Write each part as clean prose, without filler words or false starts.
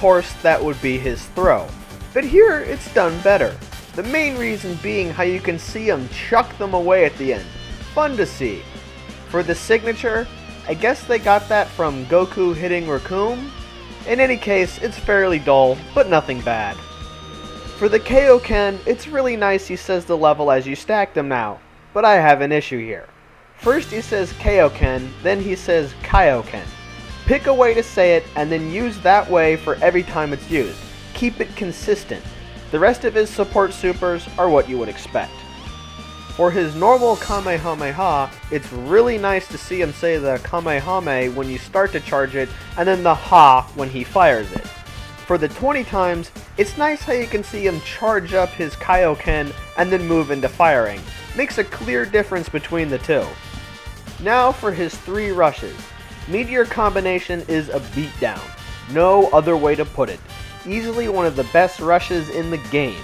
course that would be his throw. But here it's done better. The main reason being how you can see him chuck them away at the end. Fun to see. For the signature, I guess they got that from Goku hitting Raccoon. In any case, it's fairly dull, but nothing bad. For the Kaioken, it's really nice he says the level as you stack them now, but I have an issue here. First he says Kaioken, then he says Kaioken. Pick a way to say it and then use that way for every time it's used. Keep it consistent. The rest of his support supers are what you would expect. For his normal Kamehameha, it's really nice to see him say the Kamehameha when you start to charge it, and then the Ha when he fires it. For the 20 times, it's nice how you can see him charge up his Kaioken and then move into firing. Makes a clear difference between the two. Now for his 3 rushes. Meteor combination is a beatdown. No other way to put it. Easily one of the best rushes in the game.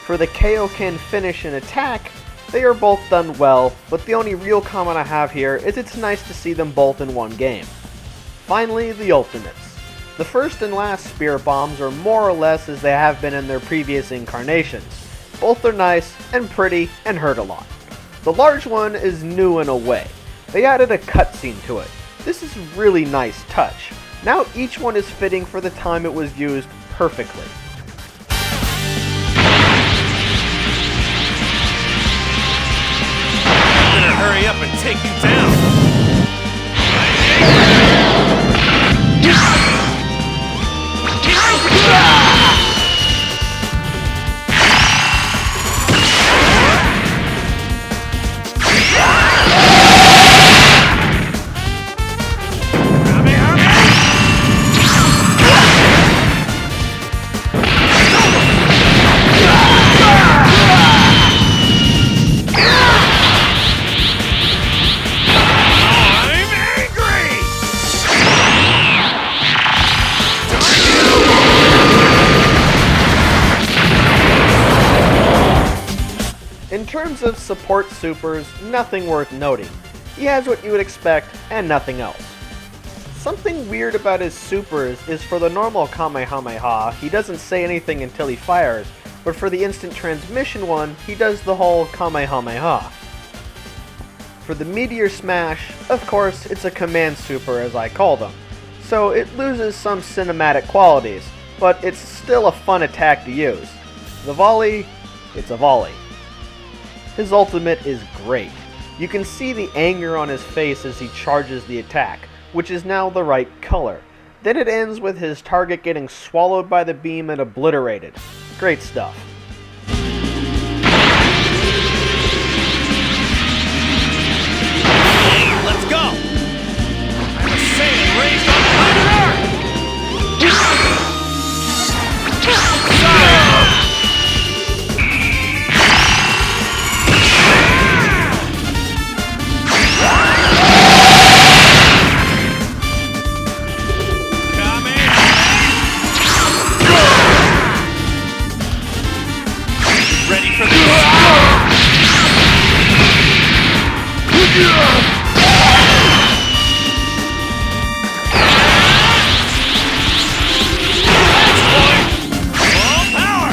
For the Kaioken finish and attack, they are both done well, but the only real comment I have here is it's nice to see them both in one game. Finally, the ultimates. The first and last spear bombs are more or less as they have been in their previous incarnations. Both are nice and pretty and hurt a lot. The large one is new in a way. They added a cutscene to it. This is really nice touch. Now each one is fitting for the time it was used perfectly. Hurry up and take you down! In terms of support supers, nothing worth noting. He has what you would expect and nothing else. Something weird about his supers is for the normal Kamehameha, he doesn't say anything until he fires, but for the instant transmission one, he does the whole Kamehameha. For the Meteor Smash, of course, it's a command super as I call them, so it loses some cinematic qualities, but it's still a fun attack to use. The volley, it's a volley. His ultimate is great. You can see the anger on his face as he charges the attack, which is now the right color. Then it ends with his target getting swallowed by the beam and obliterated. Great stuff. Let's go! I'm a Saiyan raised on planet Earth! Ready for this? Full power!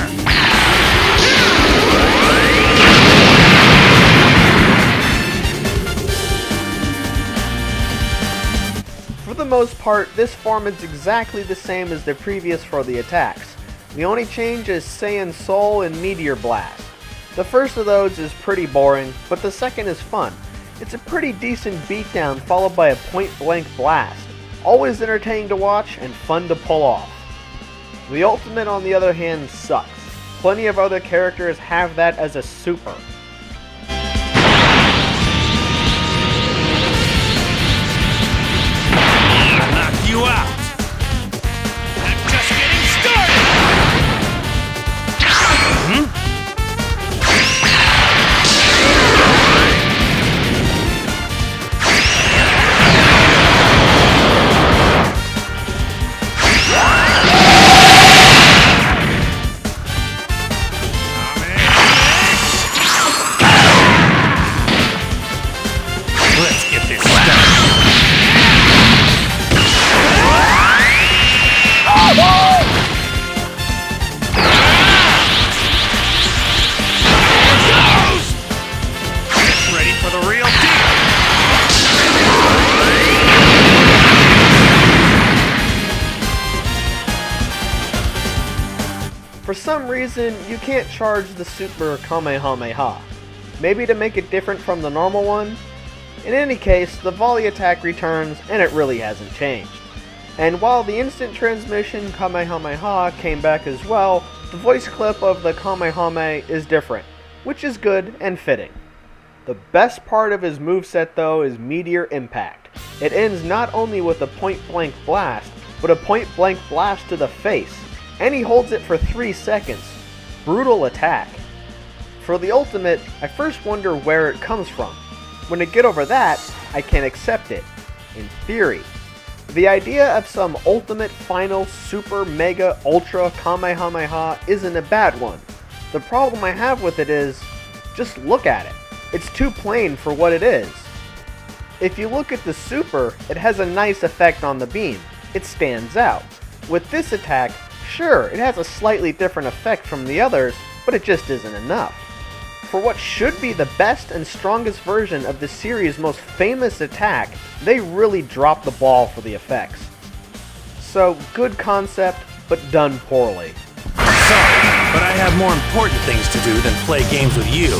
For the most part, this form is exactly the same as the previous for the attacks. The only change is Saiyan Soul and Meteor Blast. The first of those is pretty boring, but the second is fun. It's a pretty decent beatdown followed by a point-blank blast. Always entertaining to watch and fun to pull off. The ultimate, on the other hand, sucks. Plenty of other characters have that as a super. I'll knock you out! I'm just getting started! Let's get this started! For some reason, you can't charge the Super Kamehameha. Maybe to make it different from the normal one? In any case, the volley attack returns and it really hasn't changed. And while the instant transmission Kamehameha came back as well, the voice clip of the Kamehameha is different, which is good and fitting. The best part of his moveset though is Meteor Impact. It ends not only with a point-blank blast, but a point-blank blast to the face, and he holds it for 3 seconds. Brutal attack. For the ultimate, I first wonder where it comes from. When I get over that, I can accept it. In theory. The idea of some ultimate final super mega ultra Kamehameha isn't a bad one. The problem I have with it is, just look at it. It's too plain for what it is. If you look at the super, it has a nice effect on the beam. It stands out. With this attack, sure, it has a slightly different effect from the others, but it just isn't enough. For what should be the best and strongest version of the series' most famous attack, they really dropped the ball for the effects. So, good concept, but done poorly. Sorry, but I have more important things to do than play games with you.